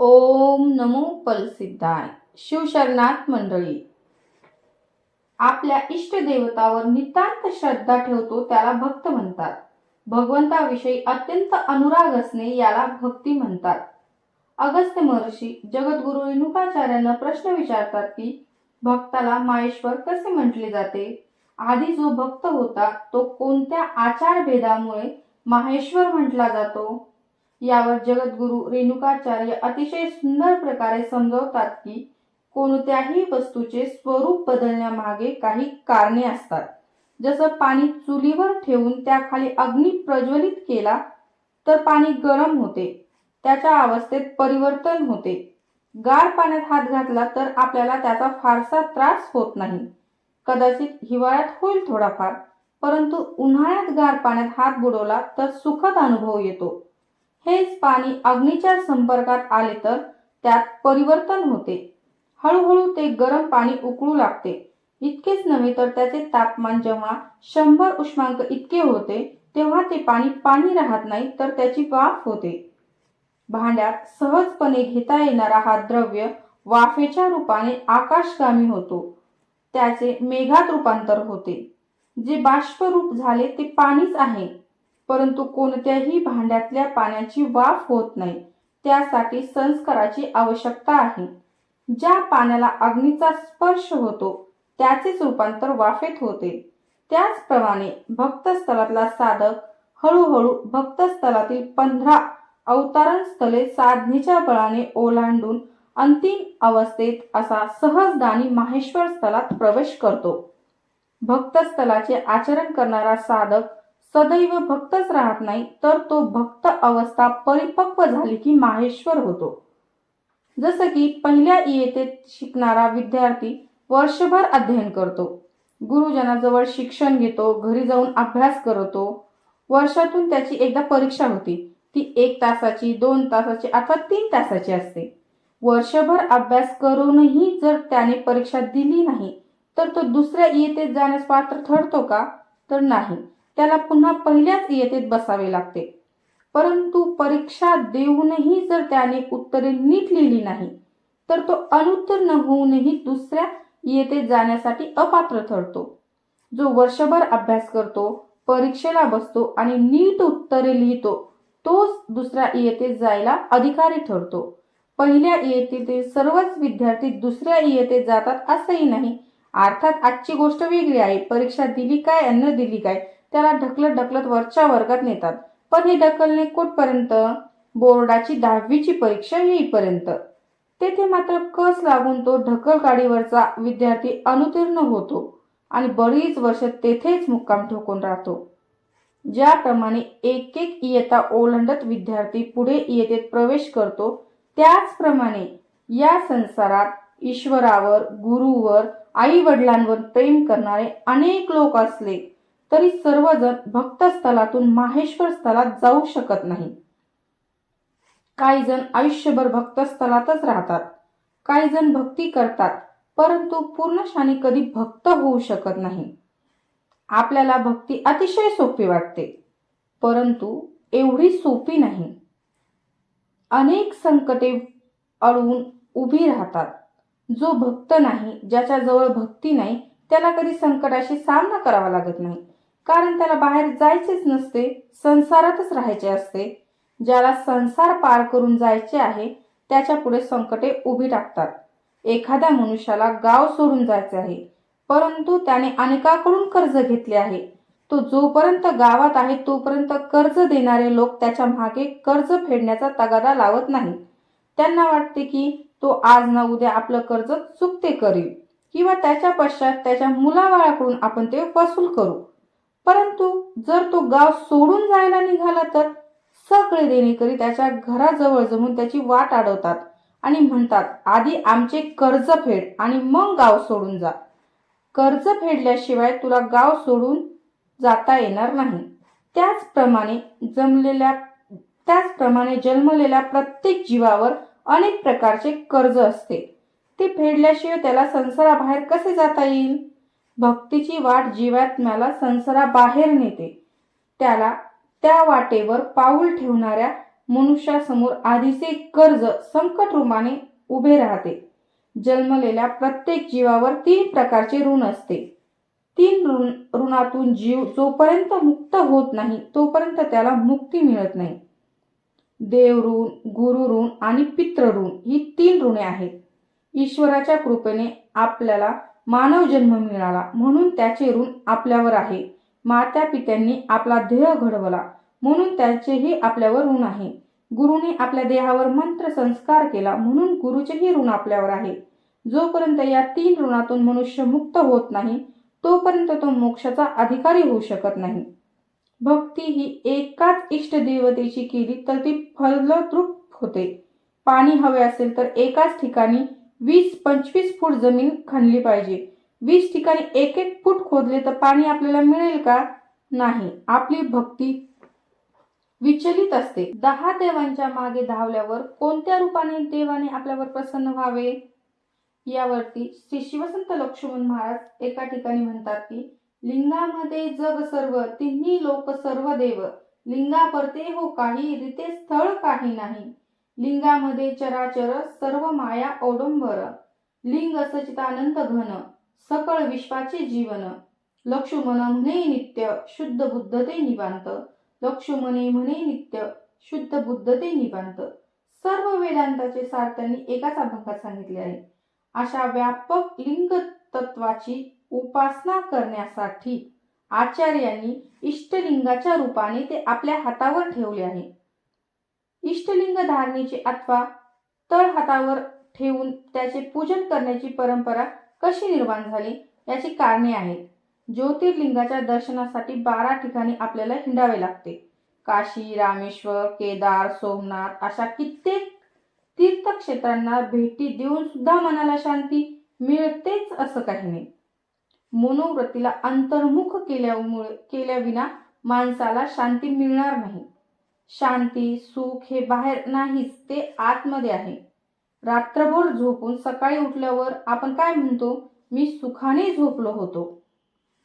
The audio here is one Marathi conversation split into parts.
ओम नमो पलसिद्धाय. शिवशरणात मंडळी, आपल्या इष्टदेवतावर नितांत श्रद्धा ठेवतो त्याला भक्त म्हणतात. भगवंताविषयी अत्यंत अनुराग असणे याला भक्ती म्हणतात. अगस्त्य महर्षी जगद्गुरु रेणुकाचार्यांना प्रश्न विचारतात की भक्ताला माहेश्वर कसे म्हटले जाते. आधी जो भक्त होता तो कोणत्या आचार भेदामुळे माहेश्वर म्हटला जातो. यावर जगद्गुरु रेणुकाचार्य अतिशय सुंदर प्रकारे समजवतात की कोणत्याही वस्तूचे स्वरूप बदलण्यामागे काही कारणे असतात. जसं पाणी चुलीवर ठेवून त्याखाली अग्नी प्रज्वलित केला तर पाणी गरम होते, त्याच्या अवस्थेत परिवर्तन होते. गार पाण्यात हात घातला तर आपल्याला त्याचा फारसा त्रास होत नाही. कदाचित हिवाळ्यात होईल थोडाफार, परंतु उन्हाळ्यात गार पाण्यात हात बुडवला तर सुखद अनुभव येतो. हेच पाणी अग्नीच्या संपर्कात आले तर त्यात परिवर्तन होते. हळूहळू ते गरम पाणी उकळू लागते. इतकेच नव्हे तर त्याचे तापमान जेव्हा 100 उष्मांक इतके होते तेव्हा ते पाणी राहत नाही तर त्याची वाफ होते. भांड्यात सहजपणे घेता येणारा हा द्रव्य वाफेच्या रूपाने आकाशगामी होतो, त्याचे मेघात रूपांतर होते. जे बाष्परूप झाले ते पाणीच आहे, परंतु कोणत्याही भांड्यातल्या पाण्याची वाफ होत नाही. त्यासाठी संस्काराची आवश्यकता आहे. ज्या पाण्याला अग्नीचा स्पर्श होतो त्याचेच रूपांतर वाफेत होते. त्याचप्रमाणे भक्तस्थलातला साधक हळूहळू भक्तस्थलातील 15 अवतारण स्थले साधनेच्या बळाने ओलांडून अंतिम अवस्थेत असा सहजदानी माहेश्वर स्थलात प्रवेश करतो. भक्तस्थलाचे आचरण करणारा साधक सदैव भक्तच राहत नाही, तर तो भक्त अवस्था परिपक्व झाली की माहेश्वर होतो. जसं की पहिल्या इयत्तेत शिकणारा विद्यार्थी वर्षभर अध्ययन करतो, गुरुजनाजवळ शिक्षण घेतो, घरी जाऊन अभ्यास करतो. वर्षातून त्याची एकदा परीक्षा होती. ती 1 तासाची, 2 तासाची अथवा 3 तासाची असते. वर्षभर अभ्यास करूनही जर त्याने परीक्षा दिली नाही तर तो दुसऱ्या इयत्तेत जाण्यास पात्र ठरतो का? तर नाही. त्याला पुन्हा पहिल्याच इयत्तेत बसावे लागते. परंतु परीक्षा देऊनही जर त्याने उत्तरे नीट लिहिली नाही तर तो अनुत्तीर्ण होऊनही दुसऱ्या इयत्तेत जाण्यासाठी अपात्र ठरतो. जो वर्षभर अभ्यास करतो, परीक्षेला बसतो आणि नीट उत्तरे लिहितो तोच दुसऱ्या इयत्तेत जायला अधिकारी ठरतो. पहिल्या इयत्तेतील सर्वच विद्यार्थी दुसऱ्या इयत्तेत जातात असंही नाही. अर्थात आजची गोष्ट वेगळी आहे. परीक्षा दिली काय अन्न दिली काय त्याला ढकलत वरच्या वर्गात नेतात. पण हे ढकलणे कुठपर्यंत? बोर्डाची 10वीची परीक्षा येईपर्यंत. तेथे मात्र कस लागून तो ढकल गाडीवरचा विद्यार्थी अनुत्तीर्ण होतो आणि बरीच वर्ष तेथेच मुक्काम ठोकून राहतो. ज्याप्रमाणे एक इयत्ता ओलांडत विद्यार्थी पुढे इयत्तेत प्रवेश करतो, त्याचप्रमाणे या संसारात ईश्वरावर, गुरुवर, आई वडिलांवर प्रेम करणारे अनेक लोक असले तरी सर्वजण भक्तस्थलातून माहेश्वर स्थलात जाऊ शकत नाही. काही जण आयुष्यभर भक्तस्थलातच राहतात. काही जण भक्ती करतात परंतु पूर्णशाने कधी भक्त होऊ शकत नाही. आपल्याला भक्ती अतिशय सोपी वाटते, परंतु एवढी सोपी नाही. अनेक संकटे अडवून उभी राहतात. जो भक्त नाही, ज्याच्याजवळ भक्ती नाही, त्याला कधी संकटाशी सामना करावा लागत नाही. कारण त्याला बाहेर जायचेच नसते, संसारातच राहायचे असते. ज्याला संसार पार करून जायचे आहे त्याच्या पुढे संकटे उभी टाकतात. एखाद्या मनुष्याला गाव सोडून जायचे आहे, परंतु त्याने अनेकांकडून कर्ज घेतले आहे. तो जोपर्यंत गावात आहे तोपर्यंत कर्ज देणारे लोक त्याच्या मागे कर्ज फेडण्याचा तगादा लावत नाही. त्यांना वाटते की तो आज ना उद्या आपलं कर्ज चुकते करील किंवा त्याच्या पश्चात त्याच्या मुलाबाळाकडून आपण ते वसूल करू. परंतु जर तो गाव सोडून जायला निघाला तर सगळे देणेकरी त्याच्या घराजवळ जमून त्याची वाट अडवतात आणि म्हणतात, आधी आमचे कर्ज फेड आणि मग गाव सोडून जा. कर्ज फेडल्याशिवाय तुला गाव सोडून जाता येणार नाही. त्याचप्रमाणे जन्मलेल्या प्रत्येक जीवावर अनेक प्रकारचे कर्ज असते. ते फेडल्याशिवाय त्याला संसाराबाहेर कसे जाता येईल? भक्तीची वाट जीवात्म्याला संसाराबाहेर नेते. त्याला त्या वाटेवर पाऊल ठेवणाऱ्या मनुष्यासमोर आधीचे कर्ज संकट रूपाने उभे राहते. जन्मलेल्या प्रत्येक जीवावर 3 प्रकारचे ऋण असते. 3 ऋणातून जीव जोपर्यंत मुक्त होत नाही तोपर्यंत त्याला मुक्ती मिळत नाही. देव ऋण, गुरु ऋण आणि पितृ ऋण ही 3 ऋणे आहेत. ईश्वराच्या कृपेने आपल्याला मानव जन्म मिळाला म्हणून त्याचे ऋण आपल्यावर आहे. माता पित्यांनी आपला देह घडवला म्हणून त्याचेही आपल्यावर ऋण आहे. गुरुने आपल्या देहावर मंत्र संस्कार केला म्हणून गुरुचेही ऋण आपल्यावर आहे. जोपर्यंत या 3 ऋणातून मनुष्य मुक्त होत नाही तोपर्यंत तो मोक्षाचा अधिकारी होऊ शकत नाही. भक्ती ही एकाच इष्टदेवतेची केली तर ती फलद्रूप होते. पाणी हवे असेल तर एकाच ठिकाणी 20-25 फूट जमीन खणली पाहिजे. 20 ठिकाणी 1-1 फूट खोदले तर पाणी आपल्याला मिळेल का? नाही. आपली भक्ती विचलित असते. 10 देवांच्या मागे धावल्यावर कोणत्या रूपाने देवाने आपल्यावर प्रसन्न व्हावे? यावरती श्री शिवसंत लक्ष्मण महाराज एका ठिकाणी म्हणतात की लिंगामध्ये जग सर्व तिन्ही लोक सर्व देव, लिंगा परते हो काही रीते स्थळ काही नाही. लिंगामध्ये चराचर सर्व माया औडंबर, लिंग सचितानंद घन सकळ विश्वाचे जीवन. लक्ष्मण म्हणे नित्य शुद्ध बुद्ध ते निवांत, लक्ष्मणे म्हणे नित्य शुद्ध बुद्ध ते निवांत. सर्व वेदांताचे सार त्यांनी एकाच अभंगात सांगितले आहे. अशा व्यापक लिंग तत्वाची उपासना करण्यासाठी आचार्यांनी इष्टलिंगाच्या रूपाने ते आपल्या हातावर ठेवले आहे. इष्टलिंग धारणेची अथवा तळ हातावर ठेवून त्याचे पूजन करण्याची परंपरा कशी निर्माण झाली याची कारणे आहेत. ज्योतिर्लिंगाच्या दर्शनासाठी 12 ठिकाणी आपल्याला हिंडावे लागते. काशी, रामेश्वर, केदार, सोमनाथ अशा कित्येक तीर्थक्षेत्रांना भेटी देऊन सुद्धा मनाला शांती मिळतेच असं काही नाही. मनोवृत्तीला अंतर्मुख केल्याविना माणसाला शांती मिळणार नाही. शांती सुख हे बाहेर नाहीच, ते आतमध्ये आहे. रात्रभर झोपून सकाळी उठल्यावर आपण काय म्हणतो? मी सुखाने झोपलो होतो.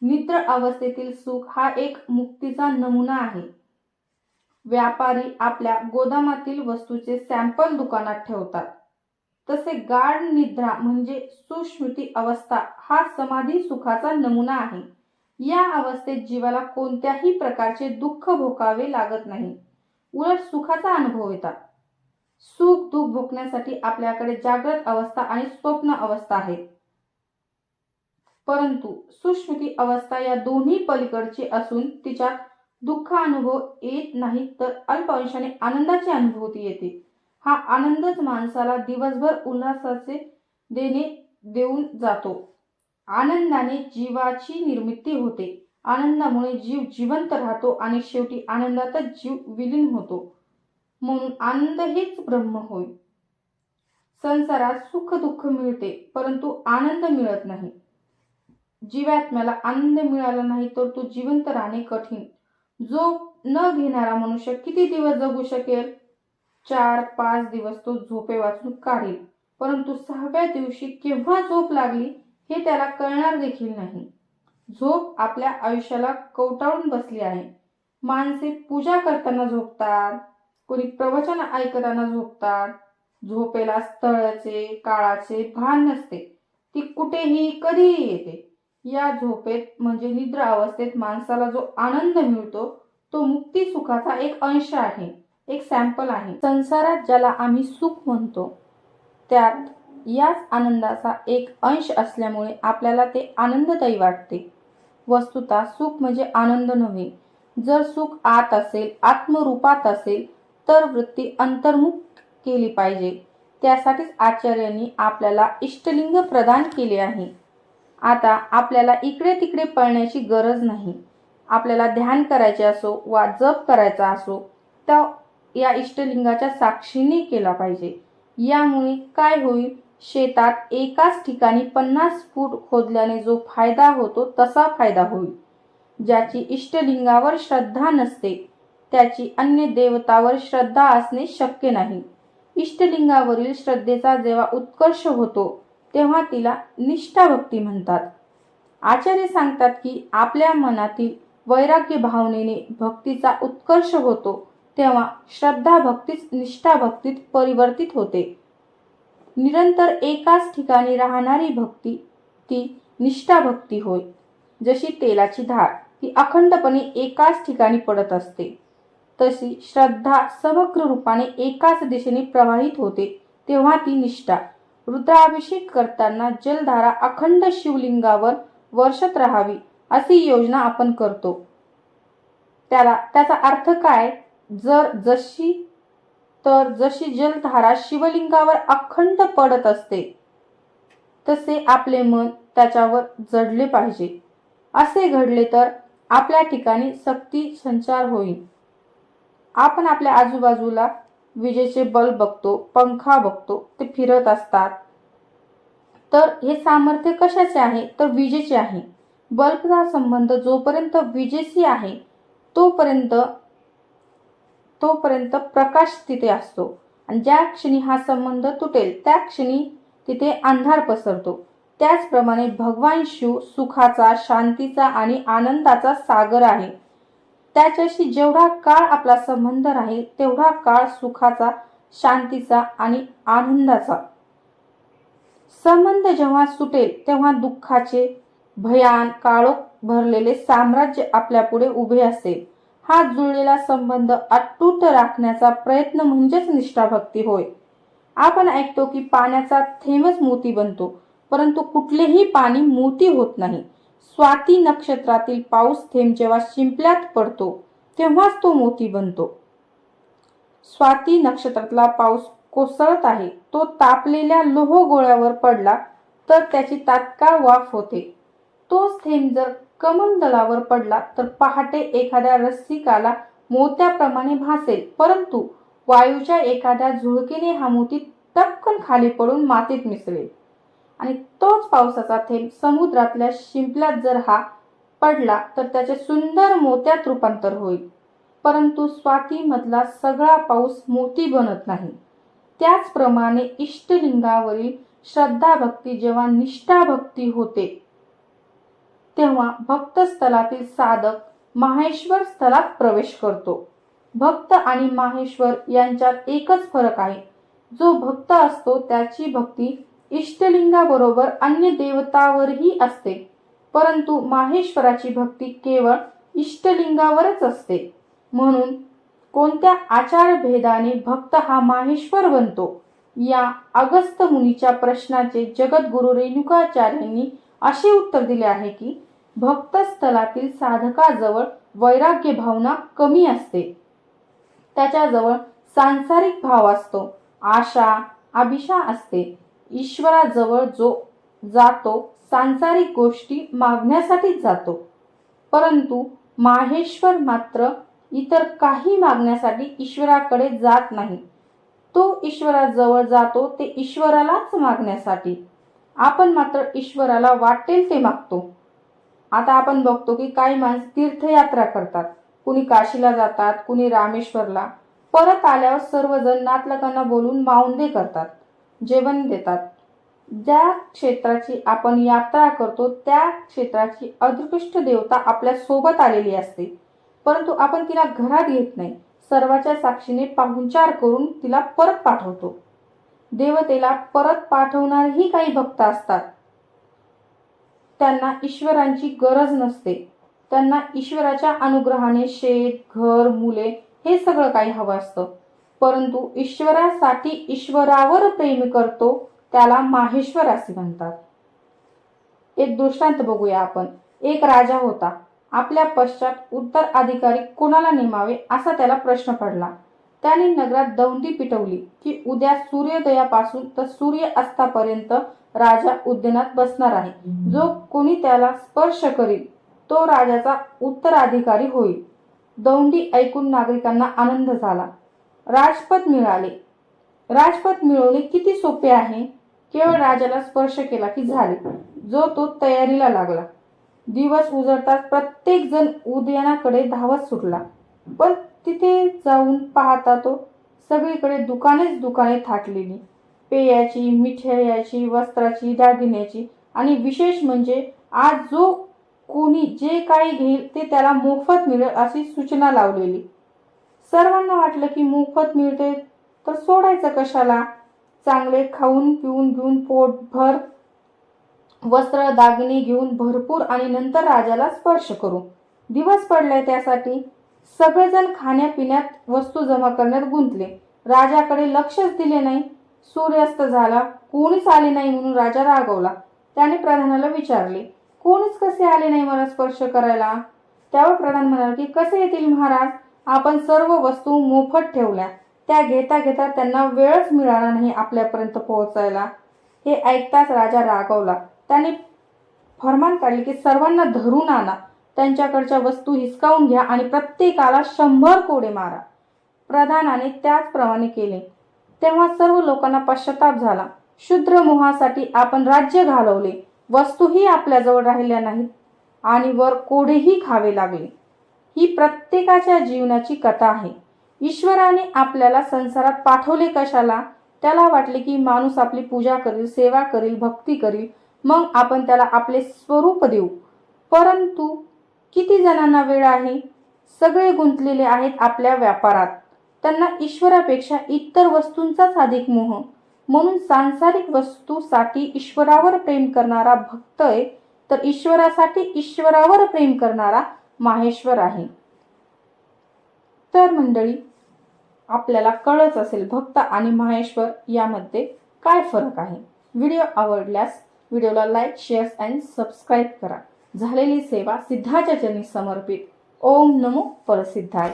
निद्र अवस्थेतील सुख हा एक मुक्तीचा नमुना आहे. व्यापारी आपल्या गोदामातील वस्तूचे सॅम्पल दुकानात ठेवतात. तसे गाढ निद्रा म्हणजे सुषुप्ती अवस्था हा समाधी सुखाचा नमुना आहे. या अवस्थेत जीवाला कोणत्याही प्रकारचे दुःख भोगावे लागत नाही, उलट सुखाचा अनुभव येतात. सुख दुःख भोगण्यासाठी आपल्याकडे जागृत अवस्था आणि स्वप्न अवस्था आहेत. परंतु सुषुप्ती अवस्था या दोन्ही पलीकडची असून तिच्यात दुःख अनुभव येत नाही तर अल्प अंशाने आनंदाची अनुभूती येते. हा आनंदच माणसाला दिवसभर उल्हासाचे देऊन जातो. आनंदाने जीवाची निर्मिती होते. आनंदामुळे जीव जिवंत राहतो आणि शेवटी आनंदातच जीव विलीन होतो. म्हणून आनंद हेच ब्रह्म होय. संसारात सुख दुःख मिळते परंतु आनंद मिळत नाही. जीवात्म्याला आनंद मिळाला नाही तर तो जिवंत राहणे कठीण. झोप न घेणारा मनुष्य किती दिवस जगू शकेल? 4-5 दिवस तो झोपे वाचून काढेल, परंतु 6व्या दिवशी केव्हा झोप लागली हे त्याला कळणार देखील नाही. झोप आपल्या आयुष्याला कवटाळून बसली आहे. माणसे पूजा करताना झोपतात, कोणी प्रवचन ऐकताना झोपतात. झोपेला स्थळाचे काळाचे भान नसते, ती कुठेही कधीही येते. या झोपेत म्हणजे निद्रा अवस्थेत माणसाला जो आनंद मिळतो तो मुक्ती सुखाचा एक अंश आहे, एक सॅम्पल आहे. संसारात ज्याला आम्ही सुख म्हणतो त्यात याच आनंदाचा एक अंश असल्यामुळे आपल्याला ते आनंददायी वाटते. वस्तुतः सुख म्हणजे आनंद नव्हे. जर सुख आत असेल, आत्मरूपात असेल तर वृत्ती अंतर्मुख केली पाहिजे. त्यासाठीच आचार्यांनी आपल्याला इष्टलिंग प्रदान केले आहे. आता आपल्याला इकडे तिकडे पळण्याची गरज नाही. आपल्याला ध्यान करायचे असो वा जप करायचा असो तर या इष्टलिंगाच्या साक्षीने केला पाहिजे. यामुळे काय होईल? शेतात एकाच ठिकाणी 50 फूट खोदल्याने जो फायदा होतो तसा फायदा होईल. ज्याची इष्टलिंगावर श्रद्धा नसते त्याची अन्य देवतावर श्रद्धा असणे शक्य नाही. इष्टलिंगावरील श्रद्धेचा जेव्हा उत्कर्ष होतो तेव्हा तिला निष्ठा भक्ती म्हणतात. आचार्य सांगतात की आपल्या मनातील वैराग्य भावनेने भक्तीचा उत्कर्ष होतो तेव्हा श्रद्धा भक्तीच निष्ठा भक्तीत परिवर्तित होते. निरंतर एकाच ठिकाणी राहणारी भक्ती ती निष्ठा भक्ती होय. जशी तेलाची धार ती अखंडपणे एकाच ठिकाणी पडत असते, तशी श्रद्धा समग्र रूपाने एकाच दिशेने प्रवाहित होते, तेव्हा ती निष्ठा. रुद्राभिषेक करताना जलधारा अखंड शिवलिंगावर वर्षत राहावी अशी योजना आपण करतो. त्याचा अर्थ काय? जशी जलधारा शिवलिंगावर अखंड पडत असते, तसे आपले मन त्याच्यावर जडले पाहिजे. असे घडले तर आपल्या ठिकाणी शक्ती संचार होईल. आपण आपल्या आजूबाजूला विजेचे बल्ब बघतो, पंखा बघतो, ते फिरत असतात. तर हे सामर्थ्य कशाचे आहे? तर विजेचे आहे. बल्बचा संबंध जोपर्यंत विजेशी आहे तोपर्यंत प्रकाश तिथे असतो, आणि ज्या क्षणी हा संबंध तुटेल त्या क्षणी तिथे अंधार पसरतो. त्याचप्रमाणे भगवान शिव सुखाचा, शांतीचा आणि आनंदाचा सागर आहे. त्याच्याशी जेवढा काळ आपला संबंध राहील तेवढा काळ सुखाचा, शांतीचा आणि आनंदाचा. संबंध जेव्हा सुटेल तेव्हा दुःखाचे भयान काळोख भरलेले साम्राज्य आपल्यापुढे उभे असेल. हा जुळलेला संबंध अतूट राखण्याचा प्रयत्न म्हणजेच निष्ठाभक्ती होय. आपण ऐकतो की पाण्याचा थेंबच मोती बनतो, परंतु कुठलेही पाणी मोती होत नाही. स्वाती नक्षत्रातील पाऊस थेंब जेव्हा शिंपल्यात पडतो तेव्हाच तो मोती बनतो. स्वाती नक्षत्रातला पाऊस कोसळत आहे, तो तापलेल्या लोह गोळ्यावर पडला तर त्याची तात्काळ वाफ होते. तोच थेंब जर कमंडलावर पडला तर पहाटे एखाद्या रसिकाला मोत्याप्रमाणे भासेल, परंतु वायूच्या एखाद्या झुळकेने हा मोती टपकन खाली पडून मातीत मिसळेल. आणि तोच पावसाचा थेंब समुद्रातल्या शिंपल्यात जर हा पडला तर त्याचे सुंदर मोत्यात रूपांतर होईल. परंतु स्वाती मधला सगळा पाऊस मोती बनत नाही. त्याचप्रमाणे इष्टलिंगावरील श्रद्धा भक्ती जेव्हा निष्ठा भक्ती होते, तेव्हा भक्त स्थलातील साधक माहेश्वर स्थलात प्रवेश करतो. भक्त आणि माहेश्वर यांच्यात एकच फरक आहे. जो भक्त असतो त्याची भक्ती इष्टलिंगाबरोबर अन्य देवतावरही असते, परंतु माहेश्वराची भक्ती केवळ इष्टलिंगावरच असते. म्हणून कोणत्या आचार भेदाने भक्त हा माहेश्वर बनतो? या अगस्त्य मुनीच्या प्रश्नाचे जगद्गुरु रेणुकाचार्यांनी असे उत्तर दिले आहे की भक्त स्थलातील साधकाजवळ वैराग्य भावना कमी असते. त्याच्याजवळ सांसारिक भाव असतो, आशा अभिषा असते. ईश्वराजवळ जो जातो सांसारिक गोष्टी मागण्यासाठीच जातो, परंतु माहेश्वर मात्र इतर काही मागण्यासाठी ईश्वराकडे जात नाही. तो ईश्वराजवळ जातो ते ईश्वरालाच मागण्यासाठी. आपण मात्र ईश्वराला वाटेल ते मागतो. आता आपण बघतो की काही माणसं तीर्थयात्रा करतात, कुणी काशीला जातात, कुणी रामेश्वरला. परत आल्यावर सर्वजण नातलगांना बोलून माऊंदे करतात, जेवण देतात. ज्या क्षेत्राची आपण यात्रा करतो त्या क्षेत्राची अदृष्ट देवता आपल्या सोबत आलेली असते, परंतु आपण तिला घरात घेत नाही. सर्वाच्या साक्षीने पाहुणचार करून तिला परत पाठवतो. देवतेला परत पाठवणारेही काही भक्त असतात. त्यांना ईश्वरांची गरज नसते. त्यांना ईश्वराच्या अनुग्रहाने शेत, घर, मुले हे सगळं काही हवं असतं, परंतु ईश्वरासाठी ईश्वरावर प्रेम करतो त्याला माहेश्वर असे म्हणतात. एक दृष्टांत बघूया आपण. एक राजा होता. आपल्या पश्चात उत्तराधिकारी कोणाला नेमावे असा त्याला प्रश्न पडला. त्याने नगरात दौंडी पिटवली की उद्या सूर्योदयापासून तर सूर्य अस्तापर्यंत राजा उद्यानात बसणार आहे. जो कोणी त्याला स्पर्श करील तो राजाचा उत्तराधिकारी होईल. दौंडी ऐकून नागरिकांना आनंद झाला. राजपद मिळाले. राजपद मिळवणे किती सोपे आहे. केवळ राजाला स्पर्श केला की झाले. जो तो तयारीला लागला. दिवस उजळताच प्रत्येक जण उद्यानाकडे धावत सुटला. पण तिथे जाऊन पाहता तो सगळीकडे दुकानेच दुकाने थाटलेली. पेयाची, मिठायाची, वस्त्राची, दागिन्याची आणि विशेष म्हणजे आज जो कोणी जे काही घेईल ते त्याला मोफत मिळेल अशी सूचना लावलेली. सर्वांना वाटलं की मोफत मिळते तर सोडायचं कशाला, चांगले खाऊन पिऊन घेऊन पोटभर वस्त्र दागिने घेऊन भरपूर आणि नंतर राजाला स्पर्श करू. दिवस पडलाय त्यासाठी. सगळेजण खाण्यापिण्यात वस्तू जमा करण्यात गुंतले. राजाकडे लक्षच दिले नाही. सूर्यास्त झाला, कोणीच आले नाही म्हणून राजा रागवला. त्याने प्रधानाला विचारले, कोणीच कसे आले नाही मला स्पर्श करायला? त्यावर प्रधान म्हणाला की कसे येतील महाराज, आपण सर्व वस्तू मोफत ठेवल्या, त्या घेता घेता त्यांना वेळच मिळाला नाही आपल्यापर्यंत पोहोचायला. हे ऐकताच राजा रागवला. त्याने फरमान काढले की सर्वांना धरून आणा, त्यांच्याकडच्या वस्तू हिसकावून घ्या आणि प्रत्येकाला 100 कोडे मारा. प्रधानाने त्याचप्रमाणे केले. तेव्हा सर्व लोकांना पश्चाताप झाला. शूद्र मोहासाठी आपण राज्य घालवले, वस्तूही आपल्याजवळ राहिल्या नाहीत आणि वर कोडेही खावे लागले. ही प्रत्येकाच्या जीवनाची कथा आहे. ईश्वराने आपल्याला संसारात पाठवले कशाला? त्याला वाटले की माणूस आपली पूजा करील, सेवा करील, भक्ती करील, मग आपण त्याला आपले स्वरूप देऊ. परंतु किती जणांना वेळ आहे? सगळे गुंतलेले आहेत आपल्या व्यापारात. त्यांना ईश्वरापेक्षा इतर वस्तूंचाच अधिक मोह. म्हणून सांसारिक वस्तूसाठी ईश्वरावर प्रेम करणारा भक्त आहे, तर ईश्वरासाठी ईश्वरावर प्रेम करणारा माहेश्वर आहे. तर मंडळी, आपल्याला कळच असेल भक्त आणि माहेश्वर यामध्ये काय फरक आहे. व्हिडिओ आवडल्यास व्हिडिओला लाईक, शेअर आणि सबस्क्राईब करा. झालेली सेवा सिद्धाच्या चरणी समर्पित. ओम नमो परसिद्धाय.